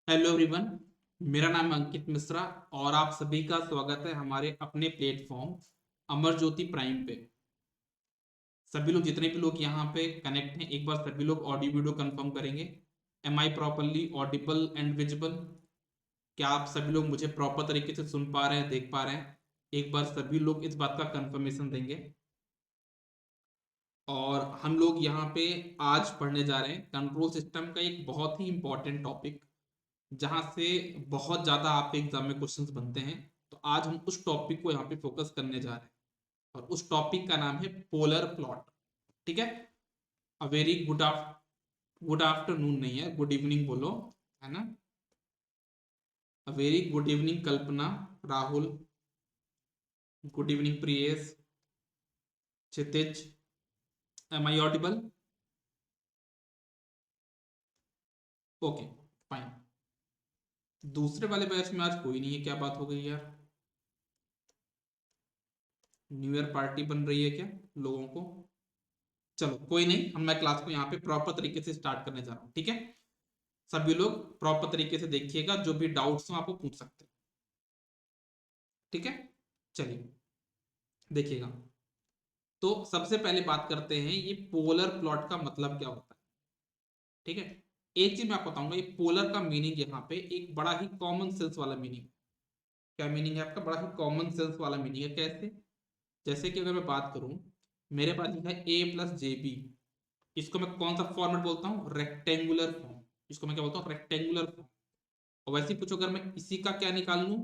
Hello everyone. मेरा नाम है अंकित मिश्रा और आप सभी का स्वागत है हमारे अपने प्लेटफॉर्म अमर ज्योति प्राइम पे। सभी लोग जितने भी लोग यहाँ पे कनेक्ट हैं एक बार सभी लोग ऑडियो वीडियो कंफर्म करेंगे। Am I properly audible and visible? क्या आप सभी लोग मुझे प्रॉपर तरीके से सुन पा रहे हैं, देख पा रहे हैं? एक बार सभी लोग इस बात का कंफर्मेशन देंगे। और हम लोग यहाँ पे आज पढ़ने जा रहे हैं कंट्रोल सिस्टम का एक बहुत ही इंपॉर्टेंट टॉपिक, जहां से बहुत ज्यादा आपके एग्जाम में क्वेश्चंस बनते हैं। तो आज हम उस टॉपिक को यहाँ पे फोकस करने जा रहे हैं और उस टॉपिक का नाम है पोलर प्लॉट। ठीक है। अ वेरी गुड आफ्टरनून नहीं है, गुड इवनिंग बोलो, है ना। A very good evening Kalpana, Rahul, good evening Priyesh, Kshitij. Am I audible? Okay, fine. दूसरे वाले बैच में आज कोई नहीं है, क्या बात हो गई यार? न्यू ईयर पार्टी बन रही है क्या लोगों को? चलो कोई नहीं, हम मैं क्लास को यहाँ पे प्रॉपर तरीके से स्टार्ट करने जा रहा हूँ। ठीक है। सभी लोग प्रॉपर तरीके से देखिएगा, जो भी डाउट्स हो आपको पूछ सकते हैं। ठीक है। चलिए देखिएगा। तो सबसे पहले बात करते हैं ये पोलर प्लॉट का मतलब क्या होता है। ठीक है। एक चीज मैं आपको बताऊंगा, ये पोलर का मीनिंग यहाँ पे एक बड़ा ही कॉमन सेंस वाला मीनिंग है। क्या मीनिंग है आपका? बड़ा ही कॉमन सेंस वाला मीनिंग है। कैसे? जैसे कि अगर मैं बात करूं, मेरे पास लिखा है ए प्लस जे बी। इसको मैं कौन सा फॉर्मेट बोलता हूँ? Rectangular form. इसको मैं क्या बोलता हूँ? Rectangular form. और वैसे ही पूछो अगर मैं इसी का क्या निकाल लूं,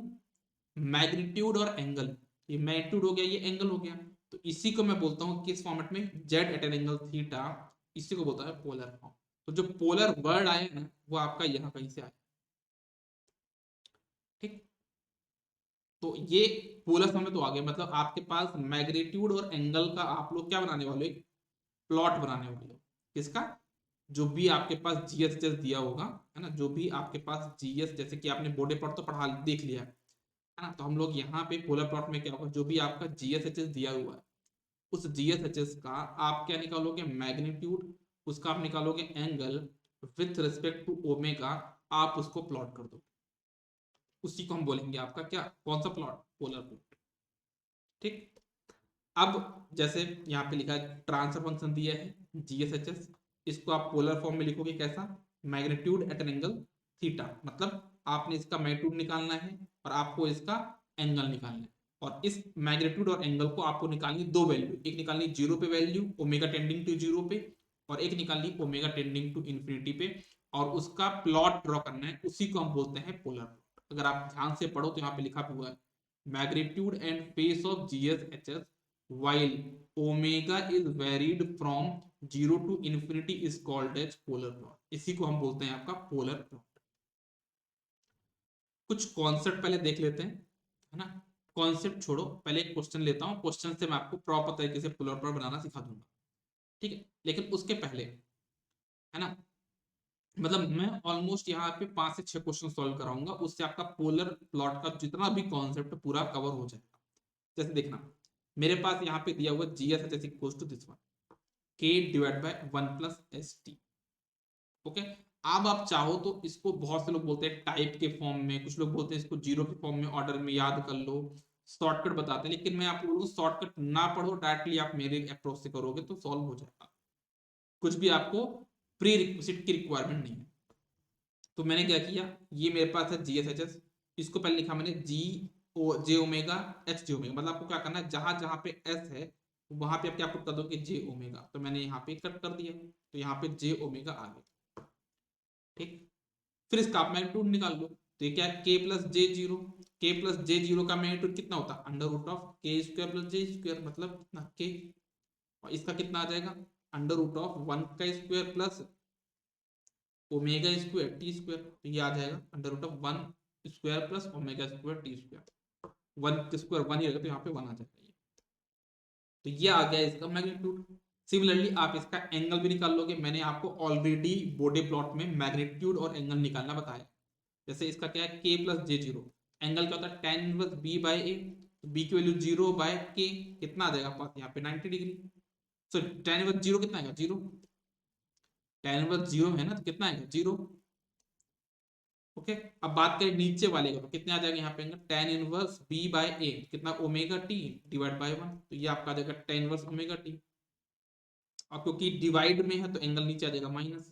मैग्नीट्यूड और एंगल। ये मैग्नीट्यूड हो गया, ये एंगल हो गया। तो इसी को मैं बोलता हूँ किस फॉर्मेट में? Z at an angle theta. इसी को बोलता है पोलर फॉर्म। तो जो पोलर वर्ड आया है ना, वो आपका यहाँ कहीं से आया। ठीक। तो ये पोलर फॉर्म में तो आ गया, मतलब आपके पास मैग्नीट्यूड और एंगल का आप लोग क्या बनाने वाले हो? प्लॉट बनाने वाले हो। किसका? जो भी आपके पास जीएस दिया होगा, है ना, जो भी आपके पास जीएस, जैसे कि आपने बोर्डे पर तो पढ़ा देख लिया है ना। तो हम लोग यहाँ पे पोलर प्लॉट में क्या होगा, जो भी आपका जीएसएचएस दिया हुआ है, उस जीएसएचएस का आप क्या निकालोगे? मैग्नीट्यूड। उसका आप निकालोगे angle with respect to omega. आप उसको प्लॉट कर दो। उसी को हम बोलेंगे आपका क्या? कौन सा प्लॉट? Polar plot. ठीक। अब जैसे यहाँ पे लिखा है ट्रांसफर फंक्शन दिया है जीएसएचएस, इसको आप पोलर फॉर्म में लिखोगे कैसा? Magnitude at an angle theta. मतलब आपने इसका मैग्नीट्यूड निकालना है और आपको इसका एंगल निकालना है। और इस मैग्नीट्यूड और एंगल को आपको निकालनी दो वैल्यू, एक निकालनी जीरो पे value omega tending to zero पे, और एक निकालनी ओमेगा टेंडिंग टू इन्फिनिटी पे। और उसका प्लॉट ड्रॉ करना है, उसी को हम बोलते हैं पोलर प्लॉट। अगर आप ध्यान से पढ़ो तो यहाँ पे लिखा हुआ है magnitude and phase of GSHS while omega is varied from 0 to infinity is called as polar plot। इसी को हम बोलते हैं आपका पोलर प्लॉट। कुछ कॉन्सेप्ट पहले देख लेते हैं, है ना। कॉन्सेप्ट छोड़ो, पहले एक क्वेश्चन लेता हूं, क्वेश्चन से मैं आपको प्रॉपर तरीके से पोलर प्लॉट बनाना सिखा दूंगा। ठीक है। लेकिन उसके पहले, है ना, मतलब मैं ऑलमोस्ट यहाँ पे 5 से 6 क्वेश्चन सॉल्व कराऊंगा, उससे आपका पोलर प्लॉट का जितना भी कॉन्सेप्ट पूरा कवर हो जाएगा। जैसे देखना, मेरे पास यहाँ पे दिया हुआ G S H S equal to this one, k divide by 1 + st। Okay. अब आप चाहो तो इसको, बहुत से लोग बोलते हैं टाइप के फॉर्म में, कुछ लोग बोलते हैं इसको जीरो के फॉर्म में ऑर्डर में याद कर लो, शॉर्टकट बताते हैं। लेकिन मैं आपको बोलूँ शॉर्टकट ना पढ़ो, डायरेक्टली आप मेरे अप्रोच से करोगे तो सॉल्व हो जाएगा। कुछ भी आपको प्री रिक्विजिट की रिक्वायरमेंट नहीं है। तो मैंने क्या किया, ये मेरे पास है जीएसएचएस, इसको पहले लिखा मैंने जी ओ जे ओमेगा एच जे ओमेगा। मतलब आपको क्या करना है, जहां जहां पे एस है वहां पे आप क्या पुट कर दोगे? जे ओमेगा। तो मैंने यहाँ पे कट कर दिया, तो यहाँ पे जे ओमेगा आ गया। ठीक। फिर इसका आप मैग्नीट्यूड निकाल लो। तो ये क्या है? के प्लस जे जीरो। के प्लस जे जीरो का मैग्नीट्यूड कितना होता है? अंडर रूट ऑफ के स्क्वायर प्लस जे स्क्वायर, मतलब कितना? के। और इसका कितना आ जाएगा? अंडर रूट ऑफ 1 का square plus omega square T square. तो ये आ जाएगा under root of 1 square plus omega square T square. 1 square 1 ही रहेगा, तो यहाँ पे 1 आ जाएगा ये। तो ये आ गया इसका मैग्नीट्यूड। सिमिलरली आप इसका एंगल भी निकाल लोगे। मैंने आपको ऑलरेडी बॉडी प्लॉट में मैग्नीट्यूड और एंगल निकालना बताया। जैसे इसका क्या है? के प्लस जे जीरो। एंगल क्या होता है? टेन इनवर्स बी बाई ए। तो बी की वैल्यू जीरो बाय के, कितना आ जाएगा पास? यहाँ पे 90 डिग्री। सो टेन इनवर्स जीरो कितना आएगा? जीरो। टेन इनवर्स जीरो है ना, तो कितना आएगा? जीरो। ओके। अब बात करें नीचे वाले का, तो कितने आ जाएगा यहाँ पे tan inverse b by a, कितना ओमेगा टी डिवाइड बाय 1, तो ये आपका आ जाएगा tan इनवर्स ओमेगा टी। और क्योंकि डिवाइड में है तो एंगल नीचे आ जाएगा माइनस,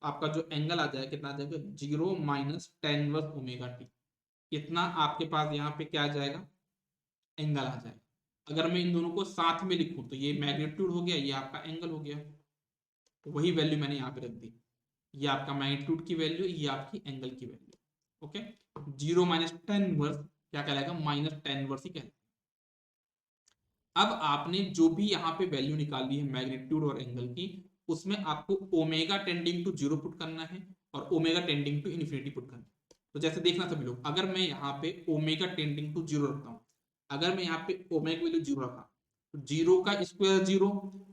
आपका जो एंगल आ जाएगा कितना आ जाएगा 0 minus tan inverse omega T. इतना आपके पास यहाँ पे क्या आ जाएगा, एंगल आ जाएगा। अगर मैं इन दोनों को साथ में लिखूं तो ये मैग्नीट्यूड हो गया, ये आपका एंगल हो गया, तो वही वैल्यू मैंने यहाँ पे रख दी। ये आपका मैग्नीट्यूड की वैल्यू, ये आपकी एंगल की value. Okay, 0 minus tan inverse क्या कहलाएगा, माइनस tan इनवर्स ही कहलाएगा। अब आपने जो भी यहाँ पे वैल्यू निकाली है मैग्नीट्यूड और एंगल की, उसमें आपको ओमेगा टेंडिंग टू 0 पुट करना है और omega tending to infinity put करना है। तो जैसे देखना सभी लोग, अगर मैं यहाँ पे ओमेगा टेंडिंग टू 0 रखता हूँ, अगर मैं यहाँ पे ओमेगा वैल्यू 0 रखा, तो 0 का स्क्वायर 0,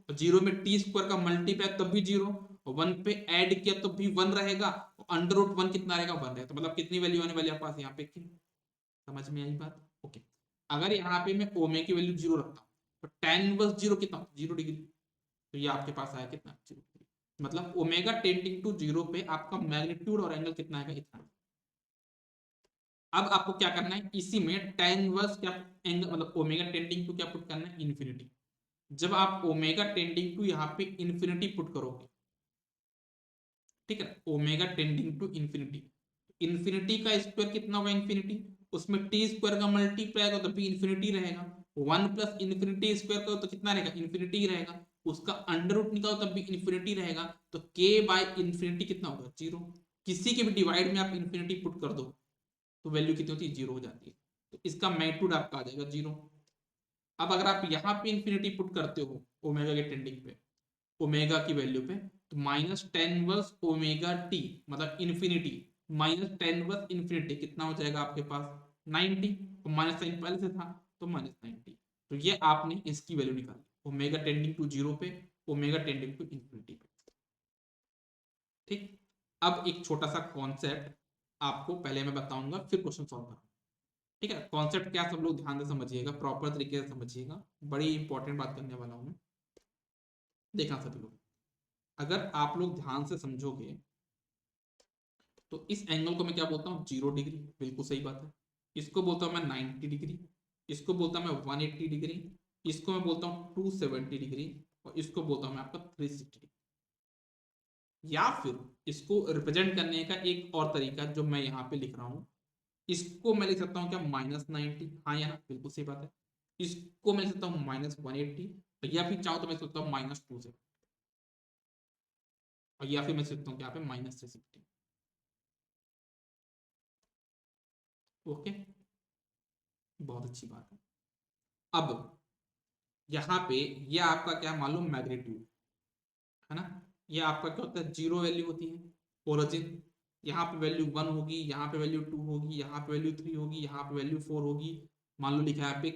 और 0 में टी स्क्वायर का मल्टीप्लाई तब भी 0, और 1 पे ऐड किया तो भी 1 रहेगा, और अंडर रूट 1 कितना रहेगा, 1 रहेगा। तो मतलब कितनी वैल्यू आने वाली है पास यहाँ पे की, समझ में आई बात। ओके, अगर यहाँ पे मैं ओमेगा की वैल्यू 0 रखता हूँ, तो tan इनवर्स 0 कितना, 0 डिग्री, तो ये आपके पास आया कितना, 0 डिग्री। मतलब ओमेगा टेंडिंग टू 0 पे आपका मैग्नीट्यूड और एंगल कितना आएगा, इतना। अब आपको क्या करना है, इसी में tan इनवर्स क्या एंगल, मतलब ओमेगा टेंडिंग टू क्या पुट करना है, इन्फिनिटी। जब आप ओमेगा टेंडिंग टू यहाँ पे इन्फिनिटी पुट करोगे, ठीक है, omega tending to infinity, infinity का स्क्वायर कितना होगा, इन्फिनिटी, उसमें टी स्क्वायर का मल्टीप्लाई आएगा तो भी इन्फिनिटी रहेगा, 1 प्लस इन्फिनिटी स्क्वायर करो तो कितना रहेगा, इन्फिनिटी रहेगा, उसका अंडर रूट निकालो तब भी इन्फिनिटी रहेगा, तो k बाय इन्फिनिटी कितना होगा, 0। किसी के भी डिवाइड में आप इन्फिनिटी पुट कर दो तो वैल्यू कितनी होती है, 0 हो जाती है, तो इसका मैग्नीट्यूड आपका आ जाएगा 0। अब अगर आप यहाँ पे इन्फिनिटी पुट करते हो ओमेगा के टेंडिंग पे, ओमेगा की वैल्यू पे, तो minus tan inverse omega t, मतलब infinity minus tan inverse infinity कितना हो जाएगा आपके पास, 90, तो माइनस साइन पहले से था तो माइनस 90। तो ये आपने इसकी वैल्यू निकाली, ओमेगा टेंडिंग टू 0 पे, ओमेगा टेंडिंग टू इन्फिनिटी पे। ठीक, अब एक छोटा सा कॉन्सेप्ट आपको पहले मैं बताऊंगा, फिर क्वेश्चन सॉल्व करूंगा। ठीक है, कॉन्सेप्ट क्या, सब लोग ध्यान से समझिएगा, प्रॉपर तरीके से समझिएगा, बड़ी इंपॉर्टेंट बात करने वाला हूं मैं। देखना सभी लोग, अगर आप लोग ध्यान से समझोगे तो इस एंगल को मैं क्या बोलता हूँ, 0 डिग्री, बिल्कुल सही बात है। इसको बोलता हूँ मैं 90 डिग्री, इसको बोलता हूँ मैं 180 डिग्री, इसको मैं बोलता हूँ 270 डिग्री, और इसको बोलता हूँ मैं आपका 360 डिग्री। या फिर इसको रिप्रेजेंट करने का एक और तरीका जो मैं यहाँ पे लिख रहा हूँ, इसको मैं लिख सकता हूँ क्या, -90, हाँ या ना, बिल्कुल सही बात है। इसको मैं लिख सकता हूँ -180, या फिर चाहो तो मैं सकता हूँ -270, और या फिर मैं सकता हूँ क्या पे -360। ओके, बहुत अच्छी बात है। अब यहाँ पे ये आपका क्या मान लो मैग्नीट्यूड है ना, ये आपका क्या होता है, 0 वैल्यू होती है ओरिजिन, यहाँ पे वैल्यू 1 होगी, यहाँ पे वैल्यू 2 होगी, यहाँ पे वैल्यू 3 होगी, यहाँ पे वैल्यू 4 होगी। मान लो लिखा है यहाँ पे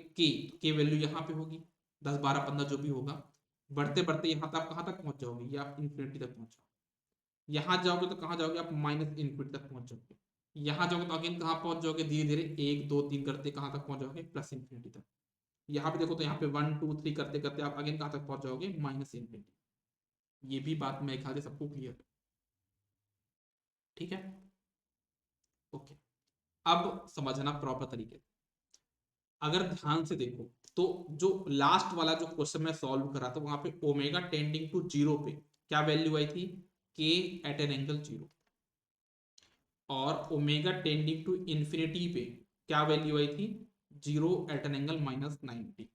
के वैल्यू यहाँ पे होगी 10 12 15 जो भी होगा। बढ़ते बढ़ते यहाँ तक आप कहाँ तक पहुंच जाओगे, ये आप इन्फिनिटी तक पहुंच जाओगे। यहाँ जाओगे तो कहाँ जाओगे आप, माइनस इन्फिनिटी तक पहुंच जाओगे। यहाँ जाओगे तो अगेन कहाँ पहुंच जाओगे, धीरे धीरे 1 2 3 करते कहाँ तक पहुंच जाओगे, प्लस इन्फिनिटी तक। यहाँ पे देखो तो यहाँ पे 1 2 3 करते करते आप अगेन कहाँ तक पहुंच जाओगे, माइनस इन्फिनिटी। ये भी बात मेरे ख्याल से सबको क्लियर है, ठीक है। ओके, अब समझना प्रॉपर तरीके से। अगर ध्यान से देखो तो जो लास्ट वाला जो क्वेश्चन मैं सॉल्व करा था, वहां पे ओमेगा टेंडिंग टू 0 पे क्या वैल्यू आई थी, के एट एन एंगल 0, और ओमेगा टेंडिंग टू इंफिनिटी पे क्या वैल्यू आई थी, 0 एट एन एंगल -90।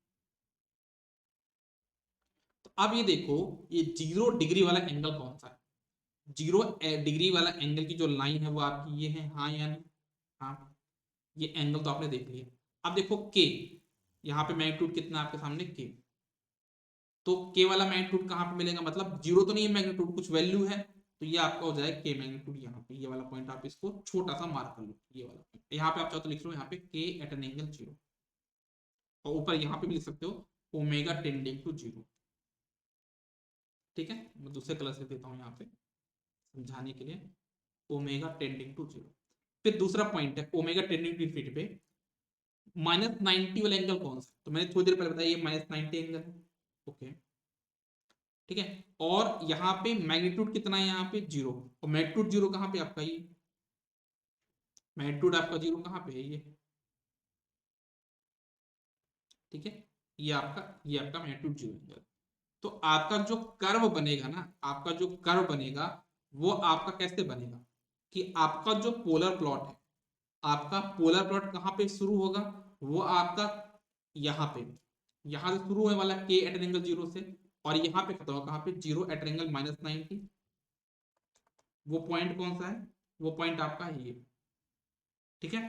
तो अब ये देखो, ये 0 डिग्री वाला एंगल कौन सा है, 0 डिग्री वाला एंगल की जो लाइन है वो आपकी ये है, हाँ या नहीं, हाँ। ये एंगल तो आपने देख लिया। अब देखो के, यहाँ पे मैग्नीट्यूड कितना है आपके सामने, के, तो के वाला मैग्नीट्यूड कहाँ पे मिलेगा, मतलब 0 तो नहीं है मैग्नीट्यूड, कुछ वैल्यू है, तो ये आपका हो जाएगा के मैग्नीट्यूड। यहाँ पे ये वाला पॉइंट आप इसको छोटा सा मार्क कर लो, ये वाला पॉइंट यहाँ पे आप चाहो तो लिख लो यहाँ पे के एट एन एंगल 0, और ऊपर यहाँ पे भी लिख सकते हो ओमेगा टेंडिंग टू 0। ठीक है, मैं दूसरे कलर से देता हूँ यहाँ पे समझाने के लिए, ओमेगा टेंडिंग टू 0। फिर दूसरा पॉइंट है ओमेगा टेंडिंग टू इन्फिनिटी पे -90 वाला एंगल कौन सा, तो मैंने थोड़ी देर पहले बताया ये -90 एंगल है। ओके, ठीक है, और यहाँ पे मैग्नीट्यूड कितना है, यहाँ पे 0, और मैग्नीट्यूड 0 कहाँ पे आपका ये मैग्नीट्यूड आपका जीरो कहाँ पे है, ये ठीक है, ये आपका मैग्नीट्यूड जीरो है। तो आपका जो कर्व बनेगा ना, आपका जो कर्व बनेगा वो आपका कैसे बनेगा कि आपका जो पोलर प्लॉट है, आपका पोलर प्लॉट कहाँ पे शुरू होगा, वो आपका यहाँ पे, यहाँ से शुरू होने वाला के एट एंगल जीरो से, और यहाँ पे खत्म होगा कहाँ पे, जीरो एट एंगल -90। वो पॉइंट कौन सा है, वो पॉइंट आपका है ये, ठीक है।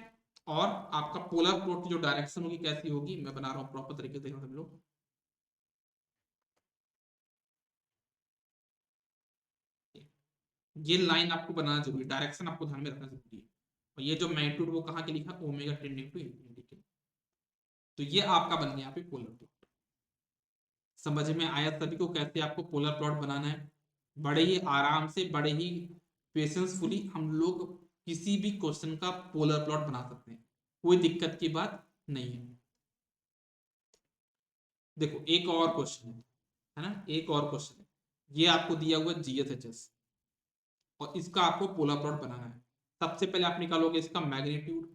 और आपका पोलर प्लॉट की जो डायरेक्शन होगी कैसी होगी, मैं बना रहा हूँ प्रॉपर तरीके से सब लोग। ये लाइन आपको बनाना जरूरी है, डायरेक्शन आपको ध्यान में रखना जरूरी है। और ये जो मैग्नीट्यूड वो कहाँ के लिखा, ओमेगा टेंडिंग टू इंफिनिटी के। तो ये आपका बन गया यहाँ पे पोलर प्लॉट। समझ में आया सभी को कैसे आपको पोलर प्लॉट बनाना है। बड़े ही आराम से, बड़े ही पेशेंसफुली हम लोग किसी भी क्वेश्चन का पोलर प्लॉट बना सकते हैं, कोई दिक्कत की बात नहीं है। देखो एक और क्वेश्चन है ना, एक और क्वेश्चन है, ये आपको दिया हुआ GSHS और इसका आपको पोलर प्लॉट बनाना है। सबसे पहले आप निकालोगे इसका मैग्नीट्यूड,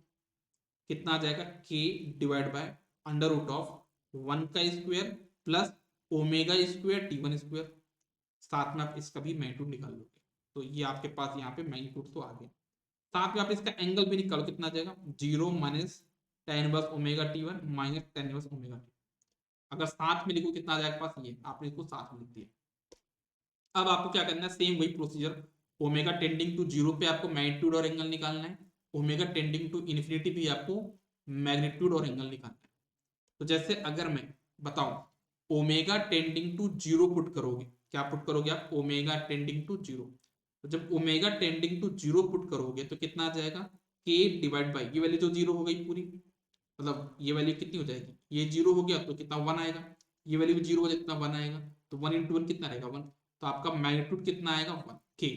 कितना आ जाएगा, k divide by under root of 1 का square plus omega square T1 square, साथ में आप इसका भी मैग्नीट्यूड निकाल लोगे। तो ये आपके पास यहाँ पे मैग्नीट्यूड तो आ गया। साथ में आप इसका एंगल भी निकालो, कितना आ जाएगा, 0 minus tan inverse omega T1 minus tan inverse omega T। अगर साथ में लिखो कितना आ जाएगा पास, ये आपने इसको साथ में लिख दिया। अब आपको क्या करना है, सेम वही procedure, omega tending to zero पे आपको मैग्नीट्यूड और एंगल निकालना है, ओमेगा टेंडिंग टू इन्फिनिटी भी आपको मैग्नीट्यूड और एंगल निकालना है। तो जैसे अगर मैं बताऊं omega tending to zero put करोगे, क्या पुट करोगे आप, ओमेगा टेंडिंग टू जीरो। तो जब omega tending to zero put करोगे तो कितना आ जाएगा, के डिवाइड बाई ये वैल्यू जो जीरो हो गई पूरी, मतलब ये वैल्यू कितनी हो जाएगी, ये जीरो हो गया तो कितना वन आएगा, ये वैल्यू जीरो हो जाए कितना वन आएगा, तो वन इंटू वन कितना रहेगा वन। तो आपका मैग्नीट्यूड कितना आएगा वन, के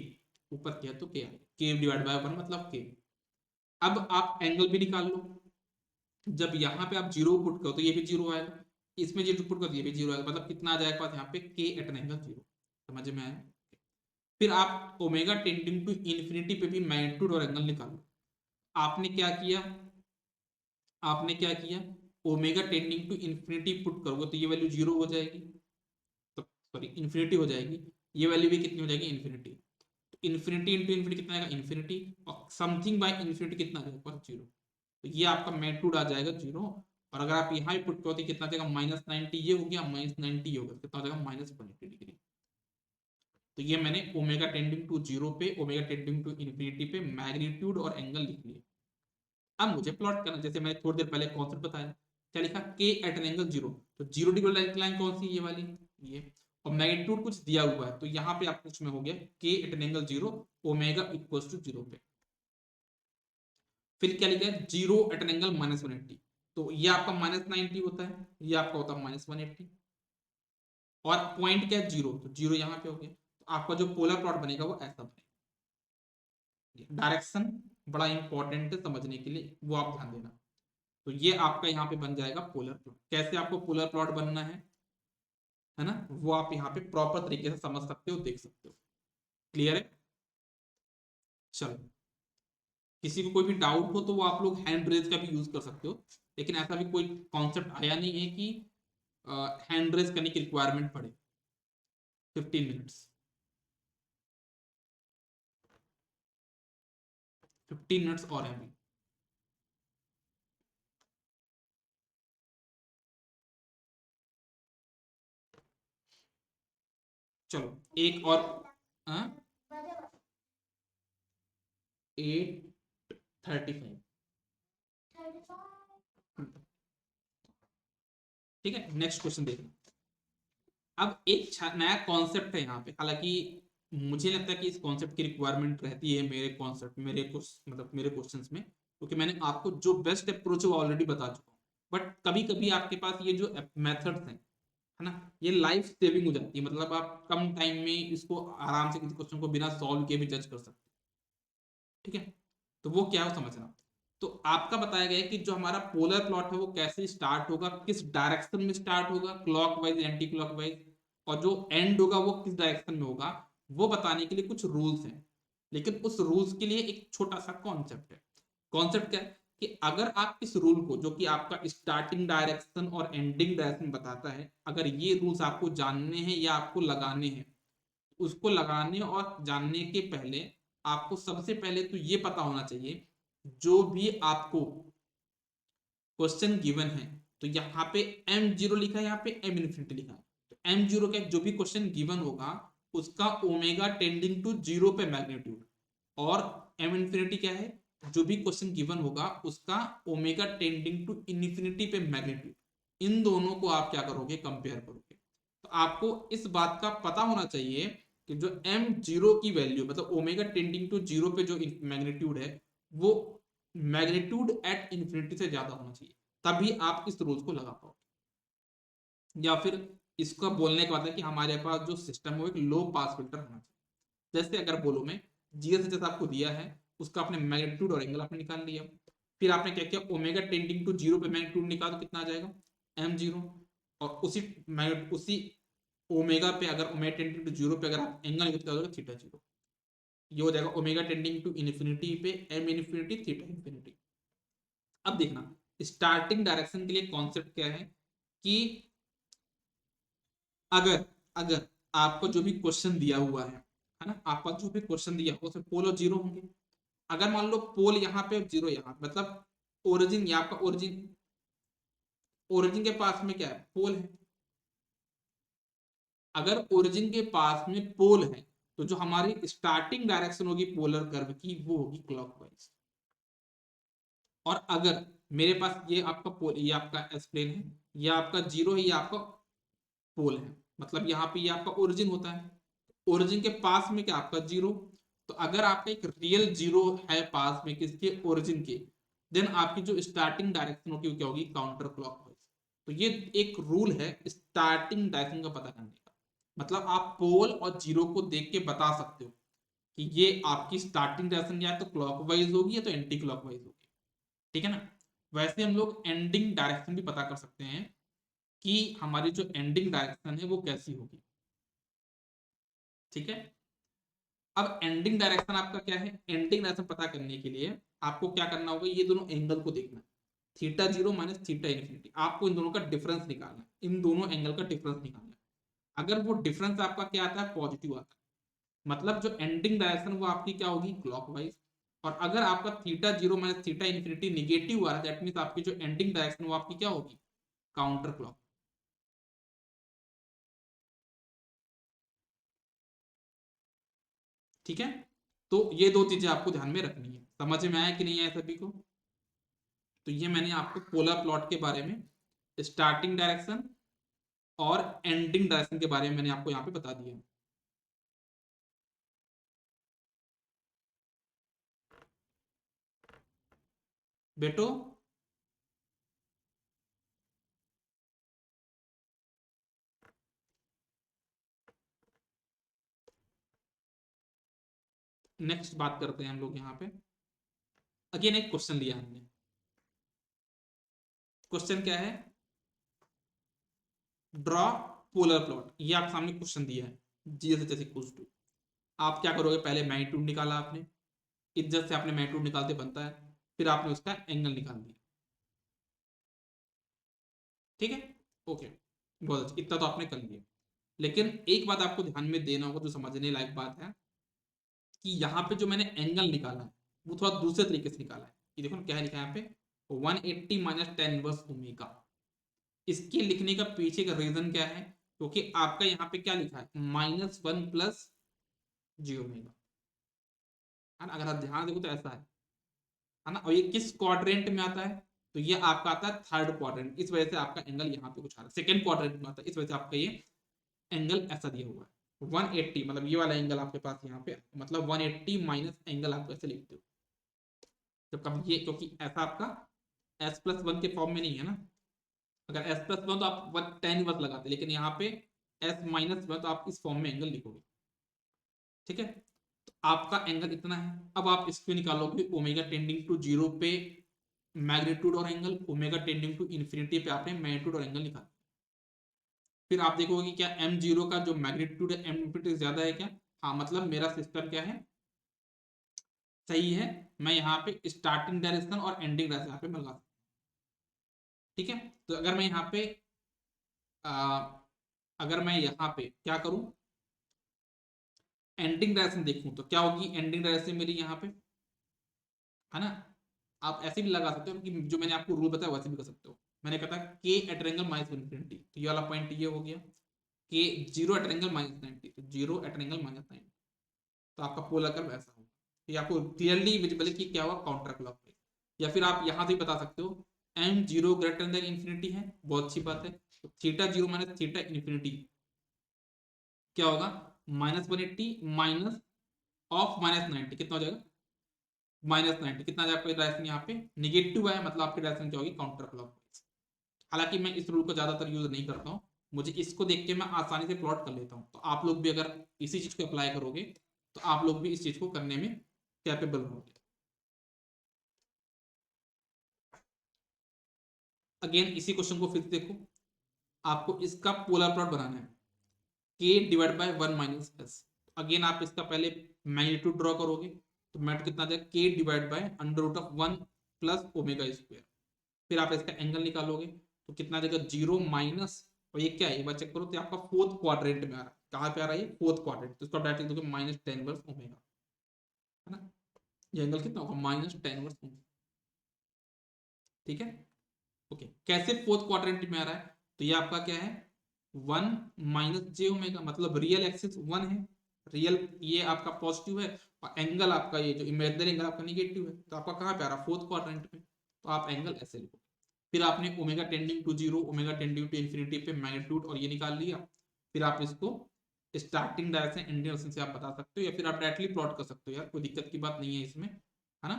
ऊपर किया तो के आएगा, के डिवाइड बाय वन मतलब के। अब आप एंगल भी निकाल लो, जब यहाँ पे आप जीरो पुट करो तो ये भी जीरो आएगा, इसमें जीरो पुट करो तो ये भी जीरो आएगा, मतलब कितना आ जाएगा पास यहाँ पे के एट एन एंगल जीरो। समझ में आया। फिर आप ओमेगा टेंडिंग टू इन्फिनिटी पे भी मैग्नीट्यूड और एंगल निकालो। आपने क्या किया, आपने क्या किया, omega tending to infinity put करोगे तो ये वैल्यू जीरो हो जाएगी, तो सॉरी इन्फिनिटी हो जाएगी, ये वैल्यू भी कितनी हो जाएगी, इन्फिनिटी। तो इन्फिनिटी इंटू इन्फिनिटी कितना आएगा, इन्फिनिटी, और समथिंग बाय इन्फिनिटी कितना आ जाएगा, जीरो। तो ये आपका मैग्नीट्यूड आ जाएगा जीरो। और अगर आप यहाँ भी पुट करो तो कितना आ जाएगा, -90, ये हो गया -90 होगा, कितना हो जाएगा, -180 डिग्री। तो ये मैंने ओमेगा टेंडिंग टू जीरो पे, ओमेगा टेंडिंग टू इन्फिनिटी पे मैग्नीट्यूड और एंगल लिख लिया। अब मुझे प्लॉट करना, जैसे मैंने थोड़ी देर पहले कॉन्सेप्ट बताया, क्या लिखा, के एट एन एंगल जीरो। तो जीरो डिग्री लाइन कौन सी, ये वाली, ये। और मैग्नीट्यूड कुछ दिया हुआ है तो यहाँ पे आपको कुछ में हो गया K at an angle zero, omega equals to zero पे। फिर क्या लिखा है, जीरो एट एन एंगल -180। तो ये आपका -90 होता है, ये आपका होता है -180। और पॉइंट क्या है, जीरो, तो जीरो यहाँ पे हो गया। तो आपका जो पोलर प्लॉट बनेगा वो ऐसा बनेगा। डायरेक्शन बड़ा इंपॉर्टेंट है समझने के लिए, वो आप ध्यान देना। तो ये आपका यहाँ पे बन जाएगा पोलर प्लॉट। कैसे आपको पोलर प्लॉट बनना है ना, वो आप यहाँ पे प्रॉपर तरीके से समझ सकते हो, देख सकते हो। क्लियर है। चलो, किसी को कोई भी डाउट हो तो वो आप लोग हैंड रेज का भी यूज कर सकते हो, लेकिन ऐसा भी कोई कॉन्सेप्ट आया नहीं है कि हैंड रेज करने की रिक्वायरमेंट पड़े। 15 मिनट्स, 15 मिनट्स और है अभी। चलो एक और, 8:35, ठीक है। नेक्स्ट क्वेश्चन देखना। अब एक नया कॉन्सेप्ट है यहाँ पे, हालांकि मुझे लगता है कि इस कॉन्सेप्ट की रिक्वायरमेंट रहती है मेरे कॉन्सेप्ट, मेरे कुछ मतलब मेरे क्वेश्चंस में, क्योंकि मैंने आपको जो बेस्ट अप्रोच है वो ऑलरेडी बता चुका हूँ। बट कभी कभी आपके पास ये जो मेथड्स हैं, है ना, ये लाइफ सेविंग हो जाती है, मतलब आप कम टाइम में इसको आराम से किसी क्वेश्चन को बिना सॉल्व किए भी जज कर सकते हैं, ठीक है। तो वो क्या हो समझना। तो आपका बताया गया है कि जो हमारा पोलर प्लॉट है वो कैसे स्टार्ट होगा, किस डायरेक्शन में स्टार्ट होगा, क्लॉकवाइज एंटी क्लॉकवाइज, और जो एंड होगा वो किस डायरेक्शन में होगा, वो बताने के लिए कुछ रूल्स हैं। लेकिन उस रूल्स के लिए एक छोटा सा कॉन्सेप्ट है। कॉन्सेप्ट क्या है कि अगर आप इस रूल को, जो कि आपका स्टार्टिंग डायरेक्शन और एंडिंग डायरेक्शन बताता है, अगर ये रूल्स आपको जानने हैं या आपको लगाने हैं, उसको लगाने और जानने के पहले आपको सबसे पहले तो ये पता होना चाहिए, जो भी आपको क्वेश्चन गिवन है, तो यहाँ पे m0 लिखा है, यहाँ पे m इन्फिनिटी लिखा है, तो m0 का जो भी क्वेश्चन गिवन होगा उसका ओमेगा टेंडिंग टू 0 पे मैग्नीट्यूड, और m इन्फिनिटी क्या है, जो भी क्वेश्चन गिवन होगा उसका ओमेगा टेंडिंग टू इन्फिनिटी पे मैग्नीट्यूड, इन दोनों को आप क्या करोगे, कंपेयर करोगे। तो आपको इस बात का पता होना चाहिए कि जो m0 की वैल्यू, मतलब ओमेगा टेंडिंग टू 0 पे जो मैग्नीट्यूड है, वो मैग्नीट्यूड एट इन्फिनिटी से ज्यादा होना चाहिए, तभी आप इस रूल्स को लगा पाओगे। या फिर इसको बोलने के बाद है कि हमारे पास जो सिस्टम है वो एक लो पास फिल्टर होना चाहिए। जैसे अगर बोलो मैं जीएसएच आपको दिया है, उसका आपने मैग्नीट्यूड और एंगल आपने निकाल लिया, फिर आपने क्या किया, ओमेगा टेंडिंग टू 0 पे मैग्नीट्यूड निकाल, तो कितना आ जाएगा, m0, और उसी ओमेगा पे अगर ओमेगा टेंडिंग टू 0 पे अगर आप एंगल निकाल दोगे, थीटा 0, ये हो जाएगा ओमेगा टेंडिंग टू इन्फिनिटी पे m इन्फिनिटी थीटा इन्फिनिटी। अब देखना स्टार्टिंग डायरेक्शन के लिए कॉन्सेप्ट क्या है कि अगर अगर आपको जो भी क्वेश्चन दिया हुआ है ना, आपका जो भी क्वेश्चन दिया हो उसमें पोल और जीरो होंगे। अगर मान लो पोल यहाँ पे जीरो यहाँ, मतलब ओरिजिन, या आपका ओरिजिन, ओरिजिन के पास में क्या है, पोल है। अगर ओरिजिन के पास में पोल है तो जो हमारी स्टार्टिंग डायरेक्शन होगी पोलर कर्व की, वो होगी क्लॉकवाइज। और अगर मेरे पास ये आपका पोल, ये आपका एस प्लेन है, ये आपका जीरो है, ये आपका पोल है, मतलब यहाँ पे ये आपका ओरिजिन होता है, ओरिजिन के पास में क्या आपका जीरो। तो अगर आपका एक रियल जीरो है पास में किसके, ओरिजिन के, देन आपकी जो स्टार्टिंग डायरेक्शन होगी क्या होगी, काउंटर क्लॉकवाइज। तो ये एक रूल है स्टार्टिंग डायरेक्शन का पता करने का, मतलब आप पोल और जीरो को देख के बता सकते हो कि ये आपकी स्टार्टिंग डायरेक्शन या तो क्लॉकवाइज होगी या तो एंटी क्लॉकवाइज होगी, ठीक है ना। वैसे हम लोग एंडिंग डायरेक्शन भी पता कर सकते हैं कि हमारी जो एंडिंग डायरेक्शन है वो कैसी होगी, ठीक है। अब एंडिंग डायरेक्शन आपका क्या है, एंडिंग डायरेक्शन पता करने के लिए आपको क्या करना होगा, ये दोनों एंगल को देखना, थीटा 0 माइनस थीटा इन्फिनिटी, आपको इन दोनों का डिफरेंस निकालना है, इन दोनों एंगल का डिफरेंस निकालना है। अगर वो डिफरेंस आपका क्या आता है, पॉजिटिव आता है, मतलब जो एंडिंग डायरेक्शन वो आपकी क्या होगी, क्लॉकवाइज। और अगर आपका theta 0 minus theta infinity negative आ रहा है, दैट मींस आपकी जो एंडिंग डायरेक्शन वो आपकी क्या होगी, काउंटर क्लॉक, ठीक है। तो ये दो चीजें आपको ध्यान में रखनी है। समझ में आया कि नहीं आया सभी को। तो ये मैंने आपको पोलर प्लॉट के बारे में, स्टार्टिंग डायरेक्शन और एंडिंग डायरेक्शन के बारे में मैंने आपको यहाँ पे बता दिया। बेटो नेक्स्ट बात करते हैं हम लोग यहाँ पे। अगेन एक क्वेश्चन लिया हमने। क्वेश्चन क्या है, ड्रॉ पोलर प्लॉट। ये आप सामने क्वेश्चन दिया है, जीएस एच इक्वल्स टू, आप क्या करोगे, पहले मैग्नीट्यूड निकाला आपने, इज्जत से आपने मैग्नीट्यूड निकालते बनता है, फिर आपने उसका एंगल निकाल दिया, ठीक है, ओके, बहुत अच्छा, इतना तो आपने कर लिया। लेकिन एक बात आपको ध्यान में देना होगा, जो समझने लायक बात है, कि यहाँ पे जो मैंने एंगल निकाला है वो थोड़ा दूसरे तरीके से निकाला है। ये देखो क्या है लिखा है यहाँ पे, 180 माइनस टेन इनवर्स ओमेगा। इसके लिखने का पीछे का रीजन क्या है, क्योंकि आपका यहाँ पे क्या लिखा है, -1 प्लस जी ओमेगा, है ना। अगर आप ध्यान देखो तो ऐसा है ना। और ये किस क्वाड्रेंट में आता है, तो ये आपका आता है थर्ड क्वाड्रेंट, इस वजह से आपका एंगल यहाँ पे कुछ आ रहा है, सेकंड क्वाड्रेंट में आता है, इस वजह से आपका ये एंगल ऐसा दिया हुआ है 180, मतलब ये वाला एंगल आपके पास यहाँ पे, मतलब 180 माइनस एंगल आप ऐसे लिखते हो। जब कभी ये, क्योंकि ऐसा आपका s+1 के फॉर्म में नहीं है ना, अगर s+1 तो आप tan 1 लगाते, लेकिन यहाँ पे s-1 तो आप इस फॉर्म में एंगल लिखोगे, ठीक है। तो आपका एंगल इतना है। अब आप इसको निकालोगे ओमेगा टेंडिंग टू 0 पे मैग्नीट्यूड और angle, omega tending to infinity पे आपने मैग्नीट्यूड और एंगल निकाला। फिर आप देखोगे क्या m0 का जो मैग्नीट्यूड है m इन्फिनिटी ज्यादा है क्या, हाँ, मतलब मेरा सिस्टम क्या है, सही है, मैं यहाँ पे स्टार्टिंग डायरेक्शन और एंडिंग डायरेक्शन यहाँ पे मैं लगा सकता हूँ। ठीक है, तो अगर मैं यहाँ पे अगर मैं यहाँ पे क्या करूं, एंडिंग डायरेक्शन देखूं तो क्या होगी, एंडिंग डायरेक्शन मेरी यहाँ पे, है ना। आप ऐसे भी लगा सकते हो कि जो मैंने आपको रूल बताया वैसे भी कर सकते हो। मैंने कहा था के एट एंगल माइनस इनफिनिटी, तो ये वाला पॉइंट ये हो गया, के जीरो एट एंगल माइनस 90, तो जीरो एट एंगल माइनस 90, तो आपका पोलर कर्व ऐसा होगा। ये आपको क्लियरली विजिबल है कि क्या हुआ, काउंटर क्लॉकवाइज। या फिर आप यहां से बता सकते हो M zero greater than infinity है, बहुत अच्छी बात है, तो theta zero minus theta infinity क्या होगा, -180 माइनस ऑफ -90 कितना हो जाएगा, -90 कितना जाएगा आपका डायरेक्शन यहाँ पे निगेटिव है, मतलब आपकी डायरेक्शन क्या होगी, काउंटर क्लॉकवाइज। हालांकि मैं इस रूल को ज्यादातर यूज नहीं करता हूँ, मुझे इसको देख के मैं आसानी से प्लॉट कर लेता हूँ, तो आप लोग भी अगर इसी चीज को अप्लाई करोगे तो आप लोग भी इस चीज को करने में कैपेबल होंगे। अगेन इसी क्वेश्चन को फिर से देखो, आपको इसका पोलर प्लॉट बनाना है, के divide by 1 minus S. Again आप इसका पहले मैग्नीट्यूड ड्रॉ करोगे, तो मैट कितना जाएगा, K divide by under root of 1 plus omega square. फिर आप इसका एंगल निकालोगे, तो कितना जाएगा, जीरो माइनस, और ये क्या है, एक बार चेक करो, तो आपका फोर्थ क्वाड्रेंट में आ रहा है, कहाँ पे आ रहा है, फोर्थ क्वाड्रेंट, तो इसको डायरेक्ट लिख दोगे -10 वर्स ओमेगा, है ना। ये एंगल कितना होगा, -10 वर्स ओमेगा। ठीक है, ओके। कैसे फोर्थ क्वाड्रेंट में आ रहा है, तो ये आपका क्या है, 1 माइनस जे ओमेगा, मतलब रियल एक्सिस 1 है, रियल ये आपका पॉजिटिव है, और एंगल आपका ये जो इमेजिनरी एंगल आपका निगेटिव है, तो आपका कहाँ पे आ रहा है, फोर्थ क्वाड्रेंट में, तो आप एंगल ऐसे लिखो। फिर आपने omega tending to zero, omega tending to infinity पे मैग्नीट्यूड और ये निकाल लिया। फिर आप इसको स्टार्टिंग डायरेक्शन एंडिंग डायरेक्शन से आप बता सकते हो, या फिर आप डायरेक्टली प्लॉट कर सकते हो, यार कोई दिक्कत की बात नहीं है इसमें, है ना।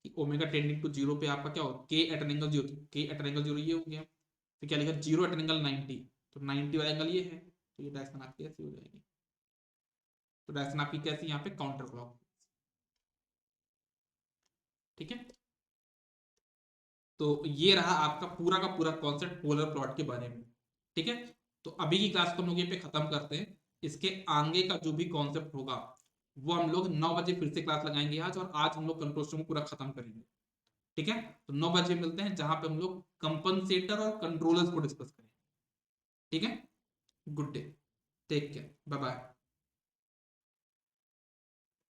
कि ओमेगा टेंडिंग टू जीरो पे आपका क्या होगा, के एट एन एंगल जीरो, के एट एन एंगल जीरो ये हो गया। फिर क्या लिखा, जीरो एट एन एंगल 90, तो 90 वाला एंगल ये है, तो ये डायरेक्शन आपकी ऐसी हो जाएगी, तो डायरेक्शन आपकी कैसी यहाँ पे, काउंटर क्लॉक। ठीक है, तो ये रहा आपका पूरा का पूरा कॉन्सेप्ट पोलर प्लॉट के बारे में। ठीक है, तो अभी की क्लास को हम लोग ये पे खत्म करते हैं। इसके आगे का जो भी कॉन्सेप्ट होगा वो हम लोग 9 बजे फिर से क्लास लगाएंगे आज, और आज हम लोग कंट्रोल को पूरा खत्म करेंगे। ठीक है, तो 9 बजे मिलते हैं, जहां पे हम लोग कंपनसेटर और कंट्रोलर्स को डिस्कस करेंगे। ठीक है, good day, take care, bye bye.